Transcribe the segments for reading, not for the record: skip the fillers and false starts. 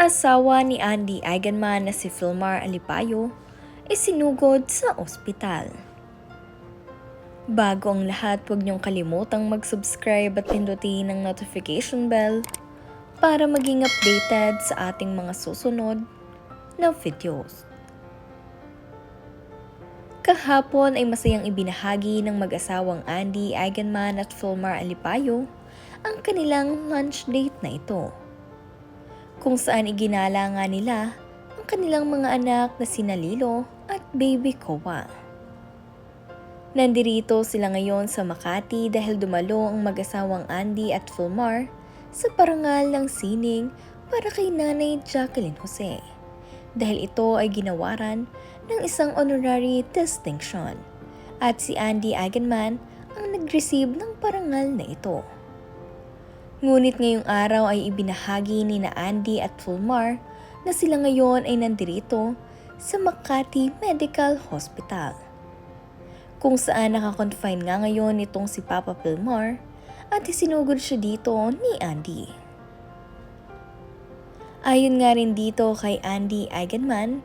asawa ni Andy Eigenman na si Filmar Alipayo ay sinugod sa ospital. Bago ang lahat, huwag niyong kalimutang mag-subscribe at pindutin ang notification bell para maging updated sa ating mga susunod na videos. Kahapon ay masayang ibinahagi ng mag-asawang Andy Eigenman at Filmar Alipayo ang kanilang lunch date na ito, kung saan iginala nga nila ang kanilang mga anak na sina Lilo at baby Kowa. Nandirito sila ngayon sa Makati dahil dumalo ang mag-asawang Andy at Filmar sa parangal ng sining para kay Nanay Jacqueline Jose, dahil ito ay ginawaran ng isang honorary distinction at si Andy Eigenman ang nag-receive ng parangal na ito. Ngunit ngayong araw ay ibinahagi ni na Andy at Filmar na sila ngayon ay nandirito sa Makati Medical Hospital, kung saan nakakonfine nga ngayon itong si Papa Filmar at isinugod siya dito ni Andy. Ayon nga rin dito kay Andy Eigenman,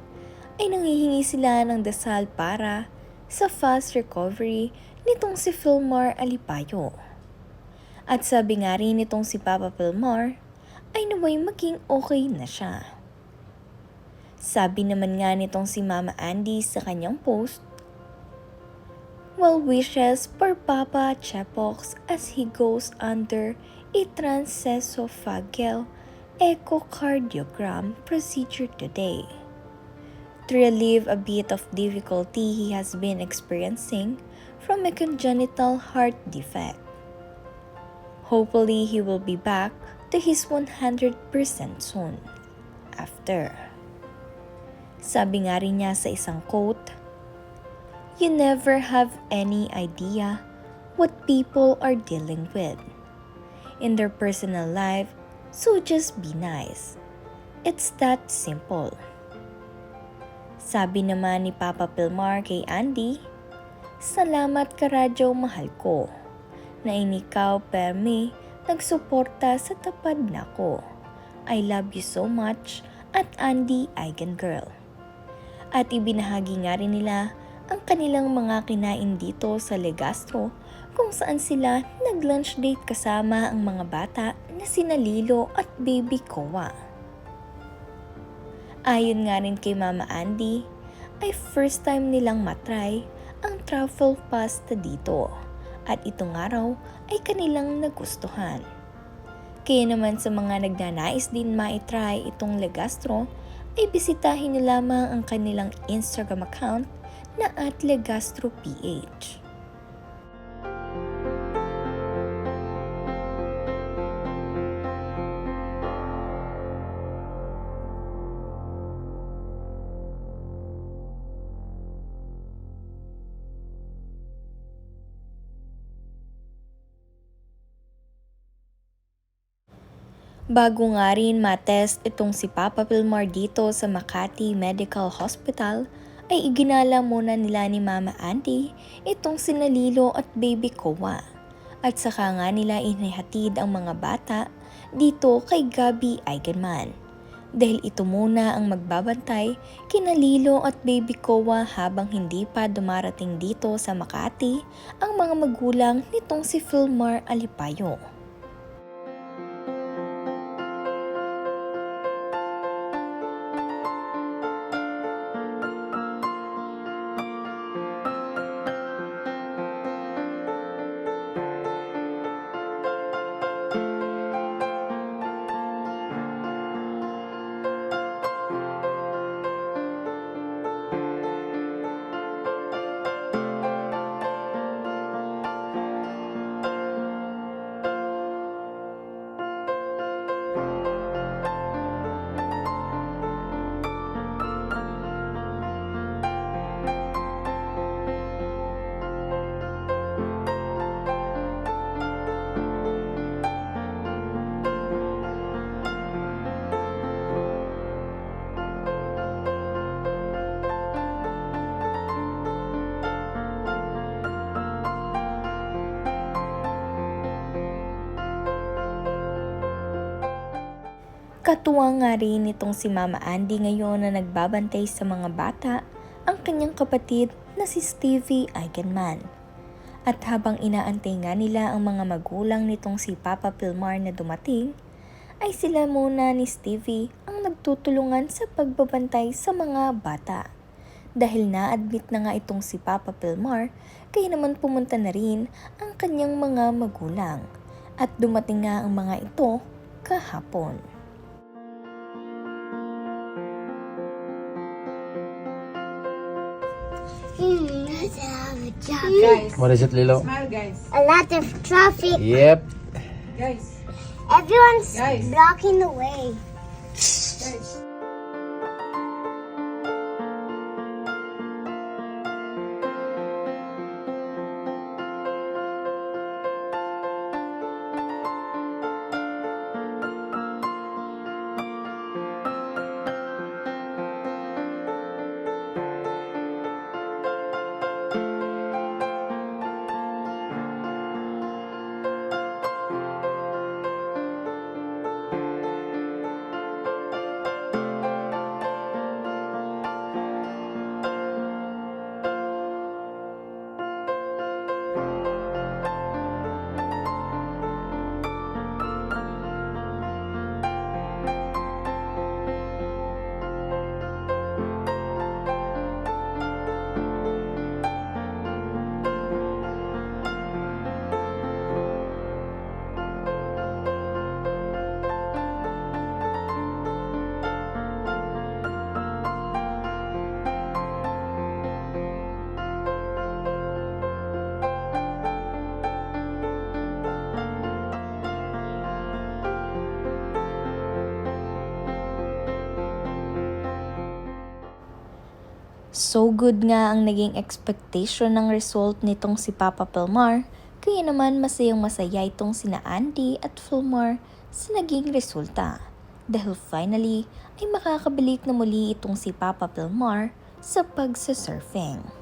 ay nanghihingi sila ng dasal para sa fast recovery nitong si Filmar Alipayo. At sabi nga rin nitong si Papa Filmar ay naway maging okay na siya. Sabi naman nga nitong si Mama Andy sa kanyang post, "Well wishes for Papa Chepox as he goes under a transesophageal echocardiogram procedure today, to relieve a bit of difficulty he has been experiencing from a congenital heart defect. Hopefully he will be back to his 100% soon after." Sabi nga rin niya sa isang quote, "You never have any idea what people are dealing with in their personal life, so just be nice. It's that simple." Sabi naman ni Papa Filmar kay Andy, "Salamat ka radyo mahal ko, na inikaw permi nagsuporta sa tapad nako. I love you so much at Andy Eigen Girl." At ibinahagi nga rin nila ang kanilang mga kinain dito sa Legastro, kung saan sila nag-lunch date kasama ang mga bata na sina Lilo at baby Kowa. Ayon nga rin kay Mama Andy, ay first time nilang matry ang truffle pasta dito at itong araw ay kanilang nagustuhan. Kaya naman sa mga nagnanais din maitry itong Legastro, ay bisitahin niyo lamang ang kanilang Instagram account na @legastroph. Bago nga rin matest itong si Papa Filmar dito sa Makati Medical Hospital, ay iginala muna nila ni Mama Andy itong sina Lilo at baby Kowa. At saka nga nila inihatid ang mga bata dito kay Gabby Eigenman, dahil ito muna ang magbabantay kina Lilo at baby Kowa habang hindi pa dumarating dito sa Makati ang mga magulang nitong si Filmar Alipayo. Katuwa nga rin itong si Mama Andy ngayon na nagbabantay sa mga bata ang kanyang kapatid na si Stevie Eigenman. At habang inaantay nga nila ang mga magulang nitong si Papa Pilmar na dumating, ay sila muna ni Stevie ang nagtutulungan sa pagbabantay sa mga bata. Dahil na-admit na nga itong si Papa Pilmar, kaya naman pumunta na rin ang kanyang mga magulang. At dumating nga ang mga ito kahapon. Let's have a traffic. Guys, What is it, Lilo? smile guys. A lot of traffic. Yep. Guys, Everyone's Guys. blocking the way. guys. So good nga ang naging expectation ng result nitong si Papa Pilmar, kaya naman masayang masaya itong sina Andy at Filmar sa naging resulta. Dahil finally ay makakabalik na muli itong si Papa Pilmar sa pagsasurfing.